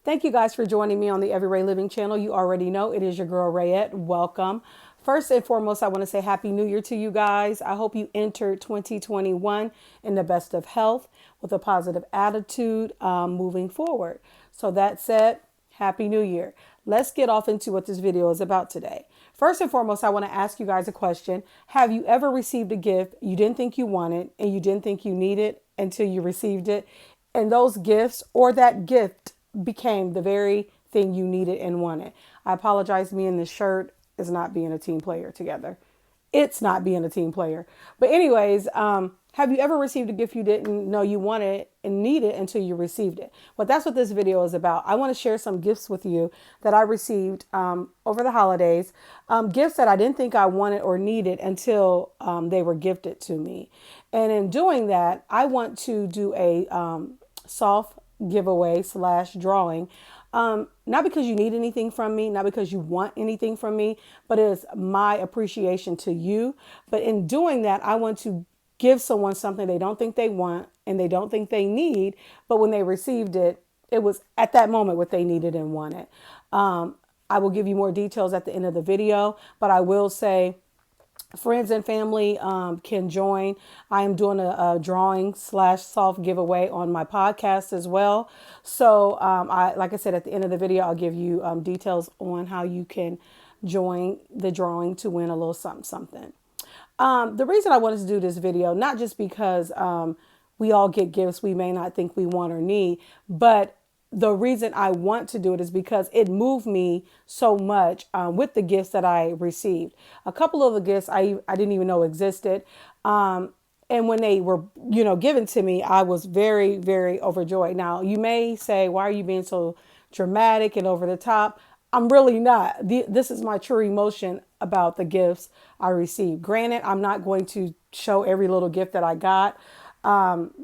Thank you guys for joining me on the Every Ray Living channel. You already know it is your girl Rayette. Welcome. First and foremost, I want to say Happy New Year to you guys. I hope you enter 2021 in the best of health with a positive attitude moving forward. So that said, Happy New Year. Let's get off into what this video is about today. First and foremost, I want to ask you guys a question. Have you ever received a gift you didn't think you wanted and you didn't think you needed until you received it? And those gifts or that gift became the very thing you needed and wanted. I apologize, me and this shirt is not being a team player together. It's not being a team player. But anyways, have you ever received a gift you didn't know you wanted and needed until you received it? Well, that's what this video is about. I want to share some gifts with you that I received over the holidays. Gifts that I didn't think I wanted or needed until they were gifted to me. And in doing that, I want to do a soft giveaway slash drawing. Not because you need anything from me, not because you want anything from me, but it's my appreciation to you. But in doing that, I want to give someone something they don't think they want and they don't think they need, but when they received it, it was at that moment what they needed and wanted. I will give you more details at the end of the video, but I will say friends and family can join. I am doing a drawing slash soft giveaway on my podcast as well. So like I said, at the end of the video, I'll give you details on how you can join the drawing to win a little something, something. The reason I wanted to do this video, not just because we all get gifts we may not think we want or need, but the reason I want to do it is because it moved me so much with the gifts that I received. A couple of the gifts I didn't even know existed. And when they were, given to me, I was very, very overjoyed. Now, you may say, why are you being so dramatic and over the top? I'm really not. This is my true emotion about the gifts I received. Granted, I'm not going to show every little gift that I got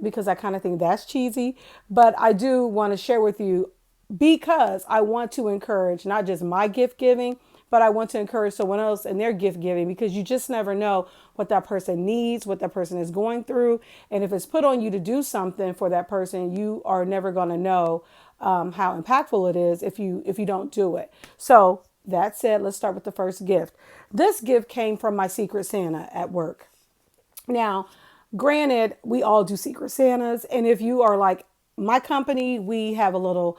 because I kind of think that's cheesy. But I do want to share with you because I want to encourage not just my gift giving, but I want to encourage someone else in their gift giving because you just never know what that person needs, what that person is going through. And if it's put on you to do something for that person, you are never going to know how impactful it is if you don't do it. So that said, let's start with the first gift. This gift came from my Secret Santa at work. Now, granted, we all do Secret Santas. And if you are like my company, we have a little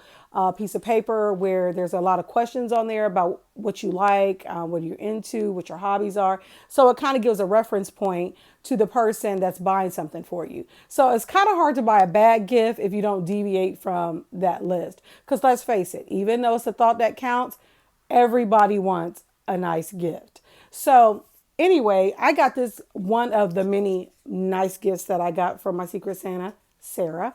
piece of paper where there's a lot of questions on there about what you like, what you're into, what your hobbies are. So it kind of gives a reference point to the person that's buying something for you. So it's kind of hard to buy a bad gift if you don't deviate from that list. Because let's face it, even though it's the thought that counts, everybody wants a nice gift. So anyway, I got this one of the many nice gifts that I got from my Secret Santa, Sarah.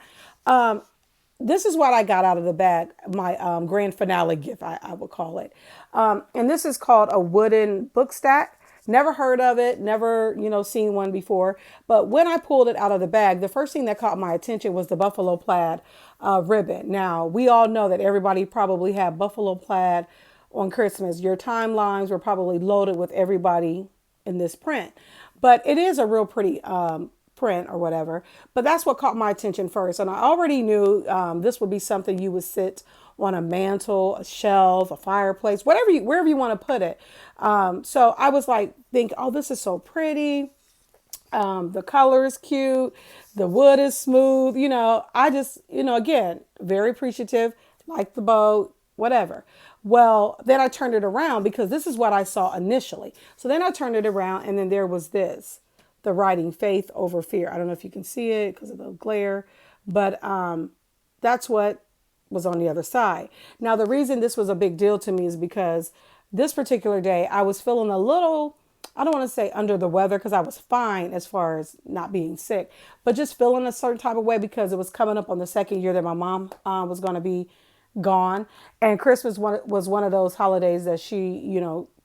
This is what I got out of the bag, my grand finale gift, I would call it. And this is called a wooden book stack. Never heard of it, never, seen one before. But when I pulled it out of the bag, the first thing that caught my attention was the buffalo plaid ribbon. Now, we all know that everybody probably had buffalo plaid on Christmas. Your timelines were probably loaded with everybody in this print. But it is a real pretty print or whatever. But that's what caught my attention first. And I already knew this would be something you would sit on a mantle, a shelf, a fireplace, wherever you want to put it. So I was like, oh, this is so pretty. The color is cute. The wood is smooth. I just, again, very appreciative, like the boat, whatever. Well, then I turned it around because this is what I saw initially. So then I turned it around and then there was this, the writing faith over fear. I don't know if you can see it because of the glare, but that's what was on the other side. Now, the reason this was a big deal to me is because this particular day I was feeling a little, I don't want to say under the weather because I was fine as far as not being sick, but just feeling a certain type of way because it was coming up on the second year that my mom was going to be gone. And Christmas was one of those holidays that she,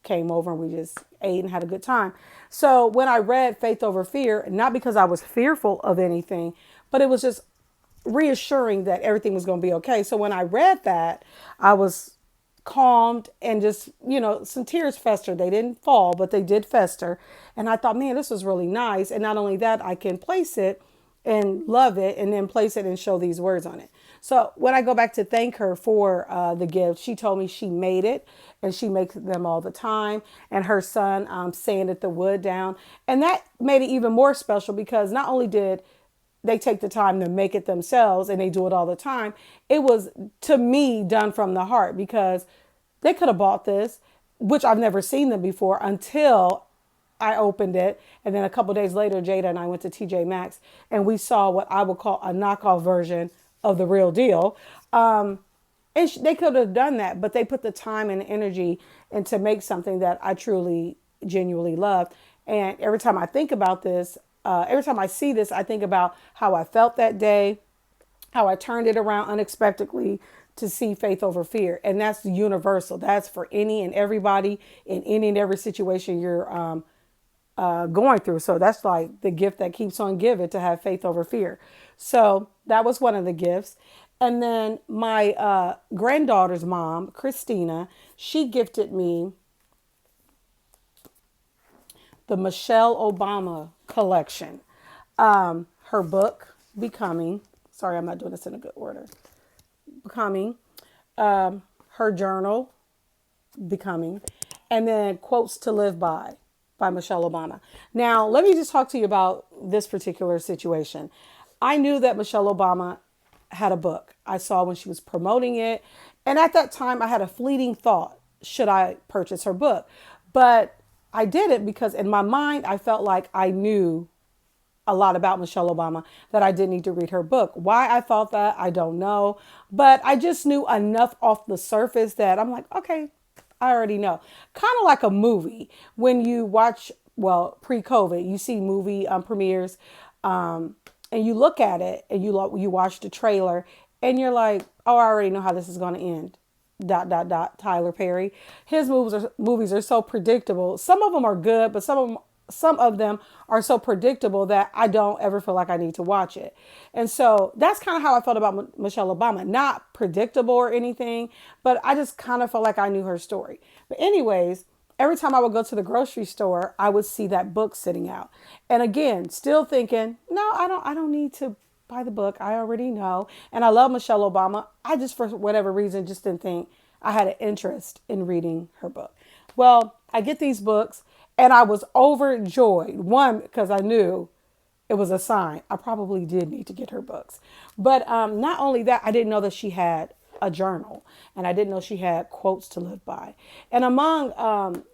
came over and we just ate and had a good time. So when I read Faith Over Fear, not because I was fearful of anything, but it was just reassuring that everything was going to be okay. So when I read that, I was calmed and just, some tears festered. They didn't fall, but they did fester. And I thought, man, this was really nice. And not only that, I can place it and love it and then place it and show these words on it. So when I go back to thank her for the gift, she told me she made it and she makes them all the time. And her son sanded the wood down. And that made it even more special because not only did they take the time to make it themselves and they do it all the time, it was to me done from the heart because they could have bought this, which I've never seen them before until I opened it. And then a couple days later, Jada and I went to TJ Maxx and we saw what I would call a knockoff version of the real deal. And they could have done that, but they put the time and energy into make something that I truly, genuinely love. And every time I think about this, every time I see this, I think about how I felt that day, how I turned it around unexpectedly to see faith over fear. And that's universal. That's for any and everybody in any and every situation you're going through. So that's like the gift that keeps on giving, to have faith over fear. So that was one of the gifts. And then my granddaughter's mom, Christina, she gifted me the Michelle Obama collection. Her book, Becoming. Sorry, I'm not doing this in a good order. Becoming. Her journal, Becoming. And then Quotes to Live by Michelle Obama. Now, let me just talk to you about this particular situation. I knew that Michelle Obama had a book. I saw when she was promoting it. And at that time, I had a fleeting thought, should I purchase her book? But I didn't because in my mind, I felt like I knew a lot about Michelle Obama that I didn't need to read her book. Why I thought that, I don't know. But I just knew enough off the surface that I'm like, okay, I already know. Kind of like a movie. When you watch, well, pre-COVID, you see movie premieres and you look at it and you watch the trailer and you're like, oh, I already know how this is going to end. ... Tyler Perry. His movies are so predictable. Some of them are good, but some of them are so predictable that I don't ever feel like I need to watch it. And so that's kind of how I felt about Michelle Obama. Not predictable or anything, but I just kind of felt like I knew her story. But anyways, every time I would go to the grocery store, I would see that book sitting out. And again, still thinking, no, I don't need to buy the book. I already know. And I love Michelle Obama. I just, for whatever reason, just didn't think I had an interest in reading her book. Well, I get these books and I was overjoyed. One, because I knew it was a sign. I probably did need to get her books. But not only that, I didn't know that she had a journal and I didn't know she had quotes to live by. And among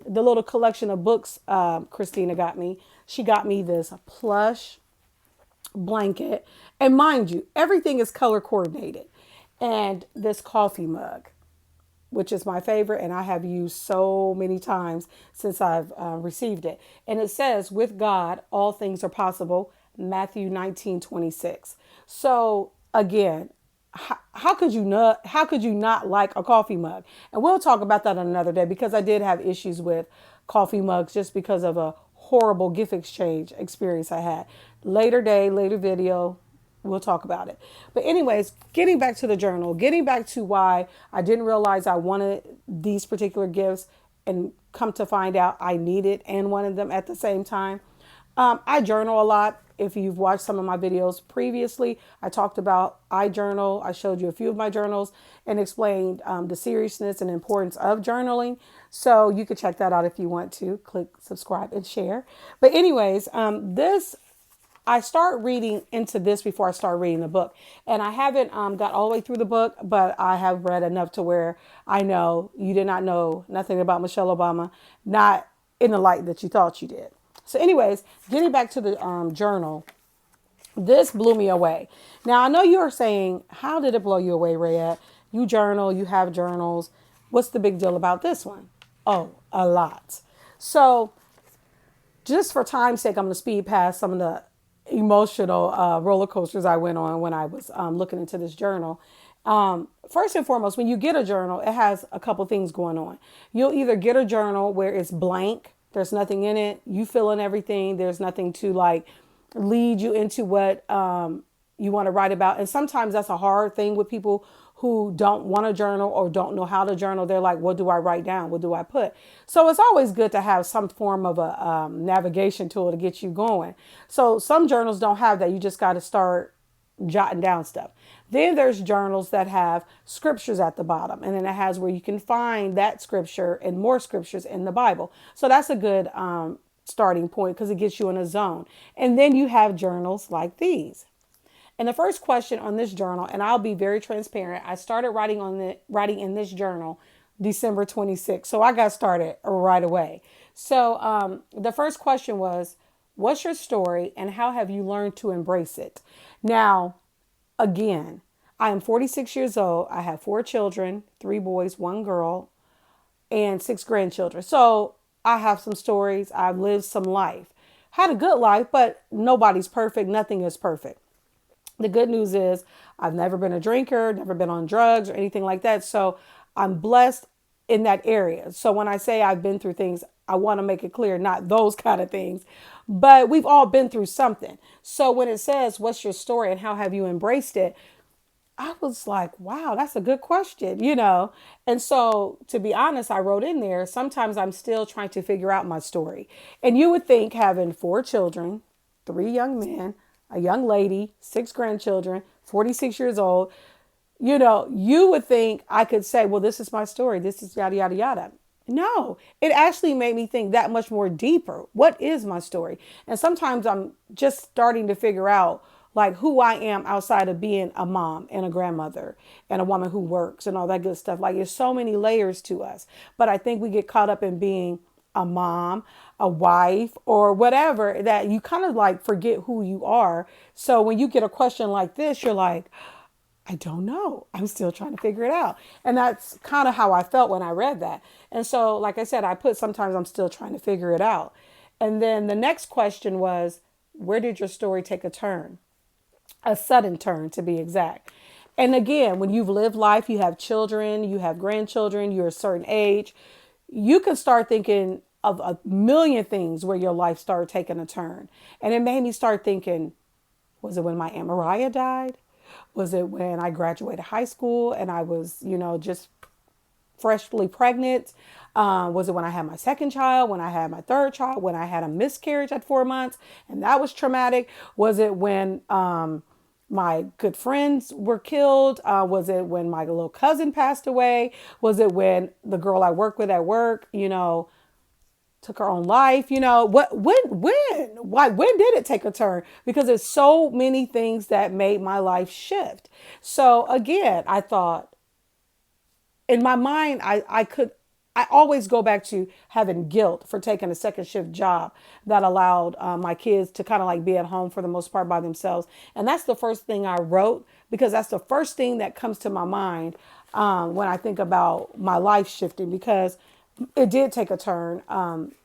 the little collection of books Christina got me, she got me this plush blanket. And mind you, everything is color coordinated. And this coffee mug, which is my favorite and I have used so many times since I've received it. And it says, with God, all things are possible, Matthew 19:26. So again, how could you not like a coffee mug? And we'll talk about that another day because I did have issues with coffee mugs just because of a horrible gift exchange experience I had. Later video, we'll talk about it. But anyways, getting back to the journal, getting back to why I didn't realize I wanted these particular gifts and come to find out I needed and wanted them at the same time. I journal a lot. If you've watched some of my videos previously, I talked about I journal. I showed you a few of my journals and explained the seriousness and importance of journaling. So you could check that out if you want to. Click subscribe and share. But anyways, I start reading into this before I start reading the book. And I haven't got all the way through the book, but I have read enough to where I know you did not know nothing about Michelle Obama, not in the light that you thought you did. So anyways, getting back to the journal, this blew me away. Now, I know you're saying, how did it blow you away, Rayette? You journal, you have journals. What's the big deal about this one? Oh, a lot. So just for time's sake, I'm going to speed past some of the emotional roller coasters I went on when I was looking into this journal. First and foremost, when you get a journal, it has a couple things going on. You'll either get a journal where it's blank. There's nothing in it. You fill in everything. There's nothing to like lead you into what you want to write about. And sometimes that's a hard thing with people who don't want to journal or don't know how to journal. They're like, what do I write down? What do I put? So it's always good to have some form of a navigation tool to get you going. So some journals don't have that. You just got to start jotting down stuff. Then there's journals that have scriptures at the bottom, and then it has where you can find that scripture and more scriptures in the Bible. So that's a good starting point because it gets you in a zone. And then you have journals like these. And the first question on this journal, and I'll be very transparent, I started writing in this journal December 26th. So I got started right away. So the first question was, what's your story and how have you learned to embrace it? Now, again, I am 46 years old. I have 4 children, 3 boys, 1 girl, and 6 grandchildren. So I have some stories. I've lived some life. Had a good life, but nobody's perfect. Nothing is perfect. The good news is I've never been a drinker, never been on drugs or anything like that. So I'm blessed in that area. So when I say I've been through things, I want to make it clear, not those kind of things, but we've all been through something. So when it says, what's your story and how have you embraced it? I was like, wow, that's a good question. And so, to be honest, I wrote in there, sometimes I'm still trying to figure out my story. And you would think having 4 children, 3 young men, a young lady, 6 grandchildren, 46 years old, you would think I could say, well, this is my story. This is yada, yada, yada. No, it actually made me think that much more deeper. What is my story? And sometimes I'm just starting to figure out like who I am outside of being a mom and a grandmother and a woman who works and all that good stuff. Like there's so many layers to us. But I think we get caught up in being a mom, a wife, or whatever that you kind of like forget who you are. So when you get a question like this, you're like, I don't know. I'm still trying to figure it out. And that's kind of how I felt when I read that. And so, like I said, I put sometimes I'm still trying to figure it out. And then the next question was, where did your story take a turn? A sudden turn, to be exact. And again, when you've lived life, you have children, you have grandchildren, you're a certain age, you can start thinking of a million things where your life started taking a turn. And it made me start thinking, was it when my Aunt Mariah died? Was it when I graduated high school and I was, just freshly pregnant? Was it when I had my second child, when I had my third child, when I had a miscarriage at 4 months and that was traumatic? Was it when my good friends were killed? Was it when my little cousin passed away? Was it when the girl I work with at work, took her own life? When did it take a turn? Because there's so many things that made my life shift. So again, I thought in my mind, I always go back to having guilt for taking a second shift job that allowed my kids to kind of like be at home for the most part by themselves. And that's the first thing I wrote because that's the first thing that comes to my mind when I think about my life shifting, because it did take a turn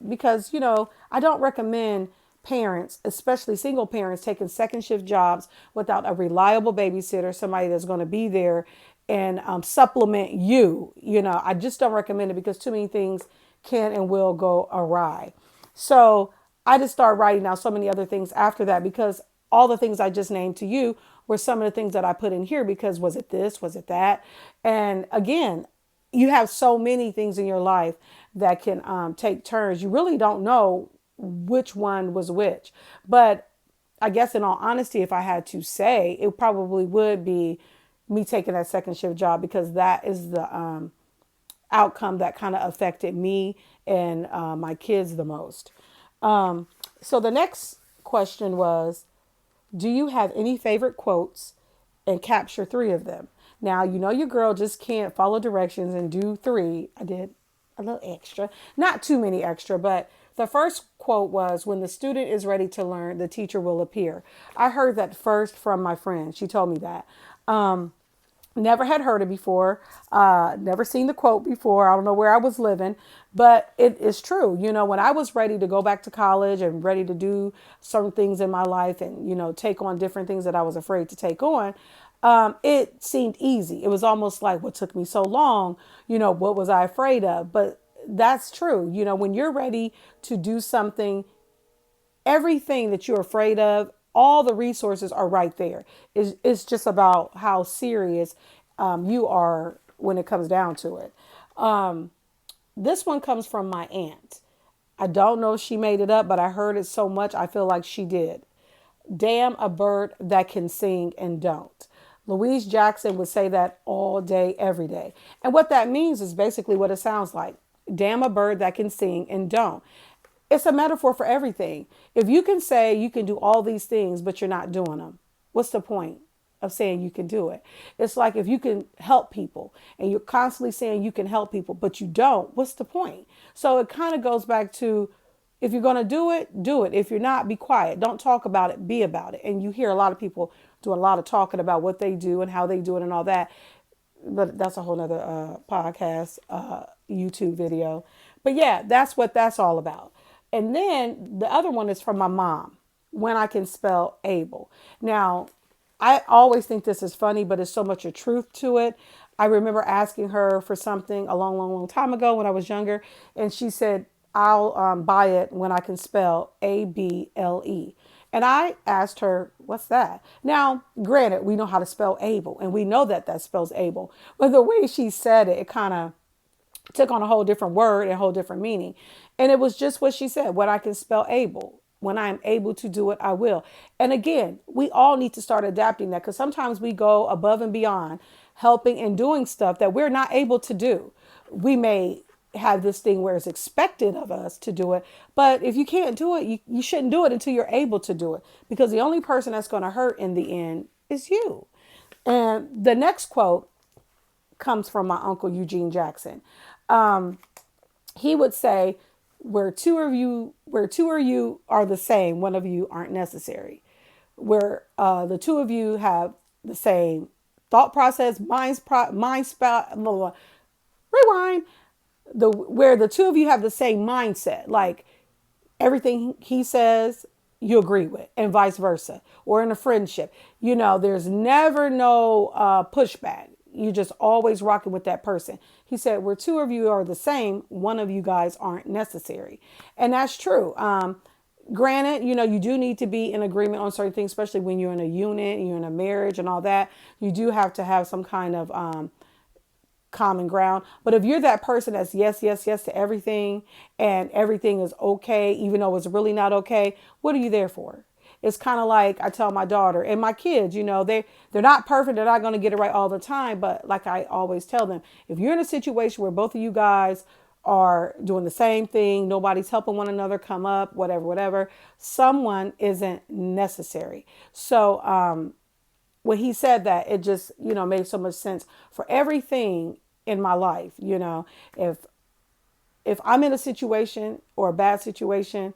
because, I don't recommend parents, especially single parents, taking second shift jobs without a reliable babysitter, somebody that's going to be there and supplement you. I just don't recommend it because too many things can and will go awry. So I just started writing down so many other things after that because all the things I just named to you were some of the things that I put in here because was it this? Was it that? And again, you have so many things in your life that can take turns. You really don't know which one was which. But I guess in all honesty, if I had to say, it probably would be me taking that second shift job because that is the outcome that kind of affected me and my kids the most. So the next question was, do you have any favorite quotes and capture 3 of them? Now, your girl just can't follow directions and do 3. I did a little extra, not too many extra, but the first quote was, when the student is ready to learn, the teacher will appear. I heard that first from my friend. She told me that. Never had heard it before. Never seen the quote before. I don't know where I was living, but it is true. When I was ready to go back to college and ready to do certain things in my life and, take on different things that I was afraid to take on, it seemed easy. It was almost like what took me so long, what was I afraid of? But that's true. When you're ready to do something, everything that you're afraid of, all the resources are right there. It's just about how serious you are when it comes down to it. This one comes from my aunt. I don't know if she made it up, but I heard it so much, I feel like she did. Damn a bird that can sing and don't. Louise Jackson would say that all day, every day. And what that means is basically what it sounds like. Damn a bird that can sing and don't. It's a metaphor for everything. If you can say you can do all these things, but you're not doing them, what's the point of saying you can do it? It's like if you can help people and you're constantly saying you can help people, but you don't, what's the point? So it kind of goes back to, if you're going to do it, do it. If you're not, be quiet. Don't talk about it, be about it. And you hear a lot of people do a lot of talking about what they do and how they do it and all that. But that's a whole nother podcast, YouTube video. But yeah, that's what that's all about. And then the other one is from my mom, when I can spell able. Now, I always think this is funny, but it's so much a truth to it. I remember asking her for something a long, long, long time ago when I was younger, and she said, I'll buy it when I can spell ABLE. And I asked her, what's that? Now, granted, we know how to spell able, and we know that that spells able. But the way she said it, it kind of took on a whole different word and a whole different meaning. And it was just what she said, when I can spell able. When I am able to do it, I will. And again, we all need to start adapting that, because sometimes we go above and beyond helping and doing stuff that we're not able to do. We may have this thing where it's expected of us to do it, but if you can't do it, you shouldn't do it until you're able to do it, because the only person that's going to hurt in the end is you. And the next quote comes from my uncle Eugene Jackson. He would say, where two of you are the same, one of you aren't necessary. Where the two of you have the same thought process, rewind. Where the two of you have the same mindset, like everything he says, you agree with, and vice versa. Or in a friendship, there's never no pushback. You just always rocking with that person. He said, where two of you are the same, one of you guys aren't necessary. And that's true. Granted, you do need to be in agreement on certain things, especially when you're in a unit, you're in a marriage and all that. You do have to have some kind of common ground. But if you're that person that's yes, yes, yes to everything, and everything is okay, even though it's really not okay, what are you there for? It's kind of like I tell my daughter and my kids, they're not perfect. They're not going to get it right all the time. But like I always tell them, if you're in a situation where both of you guys are doing the same thing, nobody's helping one another come up, whatever, someone isn't necessary. So when he said that, it just, made so much sense for everything in my life. If I'm in a situation or a bad situation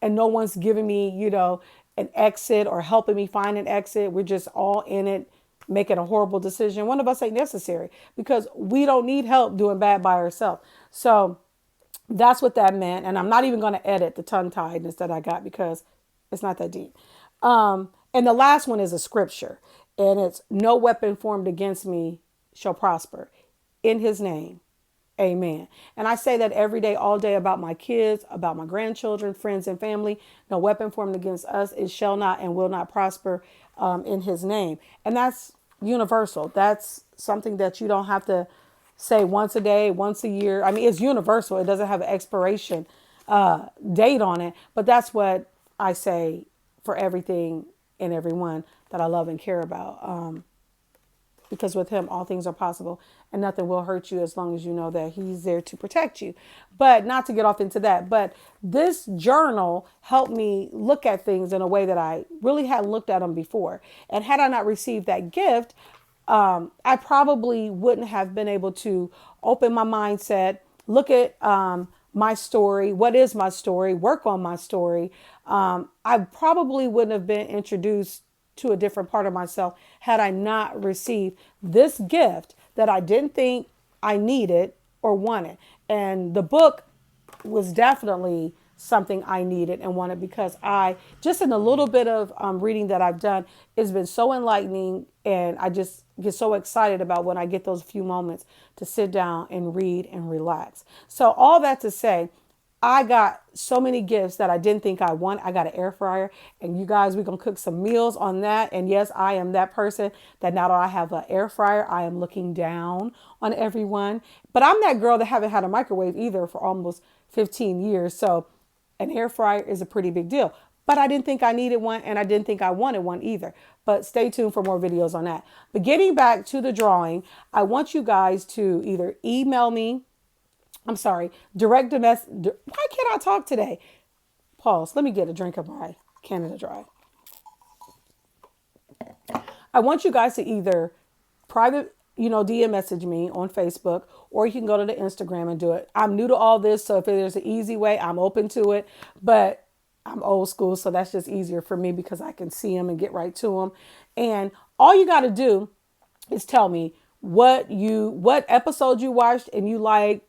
and no one's giving me, an exit or helping me find an exit, we're just all in it, making a horrible decision, one of us ain't necessary, because we don't need help doing bad by ourselves. So that's what that meant. And I'm not even going to edit the tongue tiedness that I got, because it's not that deep. And the last one is a scripture, and it's, no weapon formed against me shall prosper. In his name, amen. And I say that every day, all day, about my kids, about my grandchildren, friends, and family. No weapon formed against us, it shall not and will not prosper, in his name. And that's universal. That's something that you don't have to say once a day, once a year. I mean, it's universal. It doesn't have an expiration date on it. But that's what I say for everything and everyone that I love and care about. Because with him, all things are possible, and nothing will hurt you as long as you know that he's there to protect you. But not to get off into that, but this journal helped me look at things in a way that I really hadn't looked at them before. And had I not received that gift, I probably wouldn't have been able to open my mindset, look at my story. What is my story? Work on my story. I probably wouldn't have been introduced to a different part of myself had I not received this gift that I didn't think I needed or wanted. And the book was definitely something I needed and wanted, because I just, in a little bit of reading that I've done, it's been so enlightening, and I just get so excited about when I get those few moments to sit down and read and relax. So all that to say, I got so many gifts that I didn't think I want. I got an air fryer, and you guys, we're going to cook some meals on that. And yes, I am that person that now that I have an air fryer, I am looking down on everyone. But I'm that girl that haven't had a microwave either for almost 15 years. So an air fryer is a pretty big deal. but I didn't think I needed one and I didn't think I wanted one either. But stay tuned for more videos on that. But getting back to the drawing, I want you guys to either email me, I'm sorry, direct the message. Why can't I talk today? Pause. Let me get a drink of my Canada Dry. I want you guys to either private, DM message me on Facebook, or you can go to the Instagram and do it. I'm new to all this, so if there's an easy way, I'm open to it. But I'm old school, so that's just easier for me because I can see them and get right to them. And all you got to do is tell me what episode you watched and you like,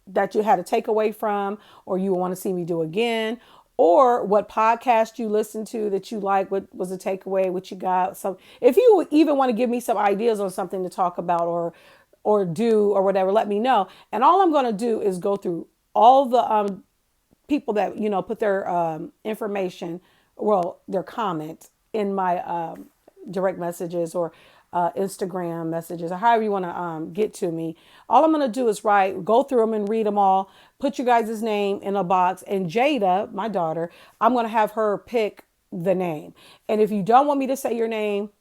that you had a takeaway from, or you want to see me do again, or what podcast you listened to that you like, what was a takeaway, what you got. So if you even want to give me some ideas on something to talk about or do or whatever, let me know. And all I'm going to do is go through all the people that put their information, well, their comments in my direct messages or Instagram messages, or however you want to get to me. All I'm going to do is go through them and read them all, put you guys' name in a box, and Jada, my daughter, I'm going to have her pick the name. And if you don't want me to say your name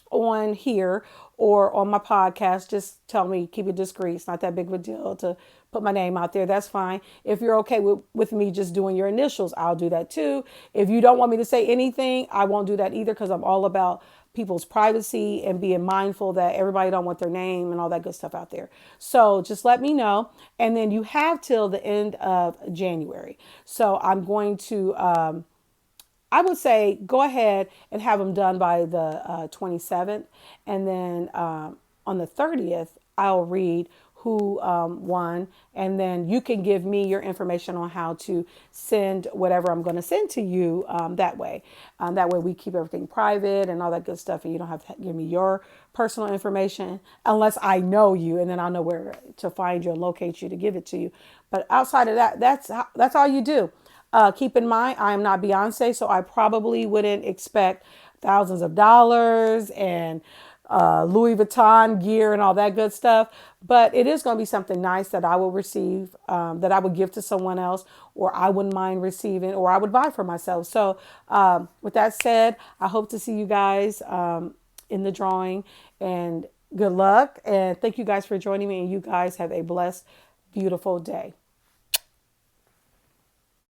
on here or on my podcast, just tell me, keep it discreet. It's not that big of a deal to put my name out there. That's fine. If you're okay with me just doing your initials, I'll do that too. If you don't want me to say anything, I won't do that either, because I'm all about people's privacy and being mindful that everybody don't want their name and all that good stuff out there. So just let me know. And then you have till the end of January. So I'm going to I would say go ahead and have them done by the 27th. And then on the 30th, I'll read who won. And then you can give me your information on how to send whatever I'm going to send to you that way. That way we keep everything private and all that good stuff. And you don't have to give me your personal information unless I know you, and then I'll know where to find you and locate you to give it to you. But outside of that, that's all you do. Keep in mind, I am not Beyonce, so I probably wouldn't expect thousands of dollars and Louis Vuitton gear and all that good stuff. But it is going to be something nice that I will receive, that I would give to someone else, or I wouldn't mind receiving, or I would buy for myself. So with that said, I hope to see you guys in the drawing, and good luck. And thank you guys for joining me. And you guys have a blessed, beautiful day.